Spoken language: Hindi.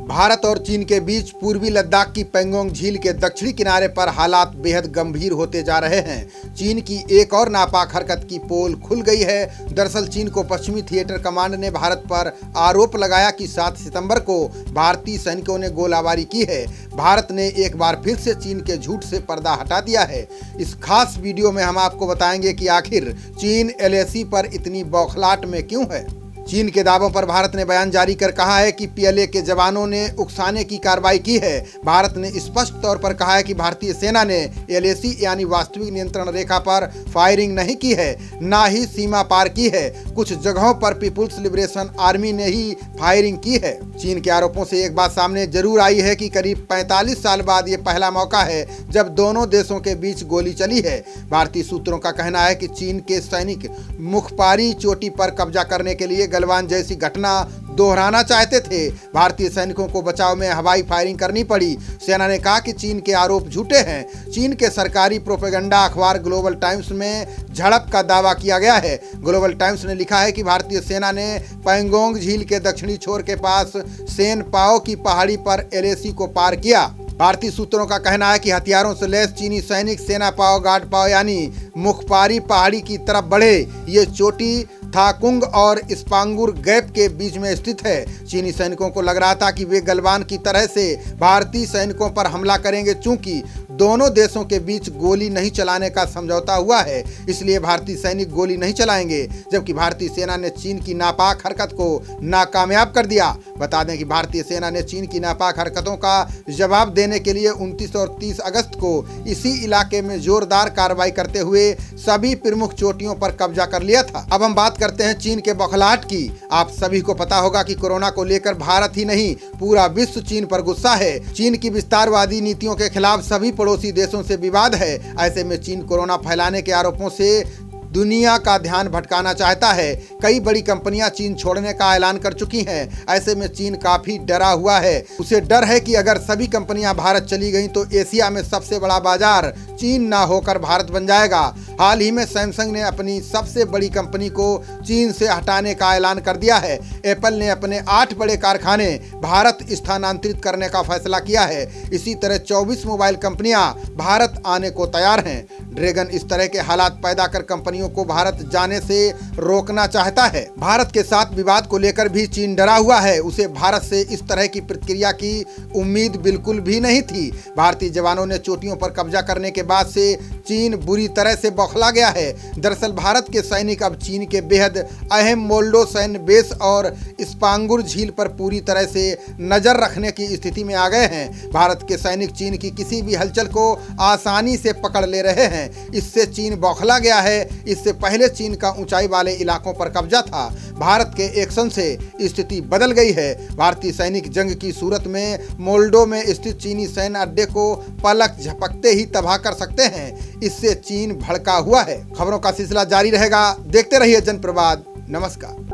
भारत और चीन के बीच पूर्वी लद्दाख की पैंगोंग झील के दक्षिणी किनारे पर हालात बेहद गंभीर होते जा रहे हैं। चीन की एक और नापाक हरकत की पोल खुल गई है। दरअसल चीन को पश्चिमी थिएटर कमांड ने भारत पर आरोप लगाया कि 7 सितंबर को भारतीय सैनिकों ने गोलाबारी की है। भारत ने एक बार फिर से चीन के झूठ से पर्दा हटा दिया है। इस खास वीडियो में हम आपको बताएंगे कि आखिर चीन एलएसी पर इतनी बौखलाहट में क्यों है। चीन के दावों पर भारत ने बयान जारी कर कहा है कि पीएलए के जवानों ने उकसाने की कार्रवाई की है। भारत ने स्पष्ट तौर पर कहा है कि भारतीय सेना ने एलएसी यानी वास्तविक नियंत्रण रेखा पर फायरिंग नहीं की है, ना ही सीमा पार की है। कुछ जगहों पर पीपुल्स लिबरेशन आर्मी ने ही फायरिंग की है। चीन के आरोपों से एक बात सामने जरूर आई है कि करीब 45 साल बाद ये पहला मौका है जब दोनों देशों के बीच गोली चली है। भारतीय सूत्रों का कहना है कि चीन के सैनिक मुखपारी चोटी पर कब्जा करने के लिए गलवान जैसी घटना दोहराना चाहते थे। भारतीय सैनिकों को बचाव में हवाई फायरिंग करनी पड़ी। सेना ने कहा कि चीन के आरोप झूठे हैं। चीन के सरकारी प्रोपेगेंडा अखबार ग्लोबल टाइम्स में झड़प का दावा किया गया है। ग्लोबल टाइम्स ने लिखा है कि भारतीय सेना ने पैंगोंग झील के दक्षिणी छोर के पास सेन पाओ की पहाड़ी पर एलएसी को पार किया। भारतीय सूत्रों का कहना है कि हथियारों से लैस चीनी सैनिक सेना पाओ गार्ड पाओ यानी मुखपारी पहाड़ी की तरफ बढ़े। ये चोटी थाकुंग और स्पांगुर गैप के बीच में स्थित है। चीनी सैनिकों को लग रहा था कि वे गलवान की तरह से भारतीय सैनिकों पर हमला करेंगे। चूंकि दोनों देशों के बीच गोली नहीं चलाने का समझौता हुआ है, इसलिए भारतीय सैनिक गोली नहीं चलाएंगे, जबकि भारतीय सेना ने चीन की नापाक हरकत को नाकामयाब कर दिया। बता दें कि भारतीय सेना ने चीन की नापाक हरकतों का जवाब देने के लिए 29 और 30 अगस्त को इसी इलाके में जोरदार कार्रवाई करते हुए सभी प्रमुख चोटियों पर कब्जा कर लिया था। अब हम बात करते हैं चीन के बौखलाहट की। आप सभी को पता होगा कि कोरोना को लेकर भारत ही नहीं पूरा विश्व चीन पर गुस्सा है। चीन की विस्तारवादी नीतियों के खिलाफ सभी पड़ोसी देशों से विवाद है। ऐसे में चीन कोरोना फैलाने के आरोपों से दुनिया का ध्यान भटकाना चाहता है। कई बड़ी कंपनियां चीन छोड़ने का ऐलान कर चुकी हैं। ऐसे में चीन काफी डरा हुआ है। उसे डर है कि अगर सभी कंपनियां भारत चली गईं तो एशिया में सबसे बड़ा बाजार चीन ना होकर भारत बन जाएगा। हाल ही में सैमसंग ने अपनी सबसे बड़ी कंपनी को चीन से हटाने का ऐलान कर दिया है। एप्पल ने अपने 8 बड़े कारखाने भारत स्थानांतरित करने का फैसला किया है। इसी तरह 24 मोबाइल कंपनियां भारत आने को तैयार हैं। ड्रैगन इस तरह के हालात पैदा कर कंपनियों को भारत जाने से रोकना चाहता है। भारत के साथ विवाद को लेकर भी चीन डरा हुआ है। उसे भारत से इस तरह की प्रतिक्रिया की उम्मीद बिल्कुल भी नहीं थी। भारतीय जवानों ने चोटियों पर कब्जा करने के बाद से चीन बुरी तरह से बौखला गया है। दरअसल भारत के सैनिक अब चीन के बेहद अहम मोल्डो सैन्य बेस और स्पांगुर झील पर पूरी तरह से नजर रखने की स्थिति में आ गए हैं। भारत के सैनिक चीन की किसी भी हलचल को आसानी से पकड़ ले रहे हैं। इससे चीन बौखला गया है। इससे पहले चीन का ऊंचाई वाले इलाकों पर कब्जा था। भारत के एक्शन से स्थिति बदल गई है। भारतीय सैनिक जंग की सूरत में मोल्डो में स्थित चीनी सैन्य अड्डे को पलक झपकते ही तबाह कर सकते हैं। इससे चीन भड़का हुआ है। खबरों का सिलसिला जारी रहेगा। देखते रहिए जनप्रवाद। नमस्कार।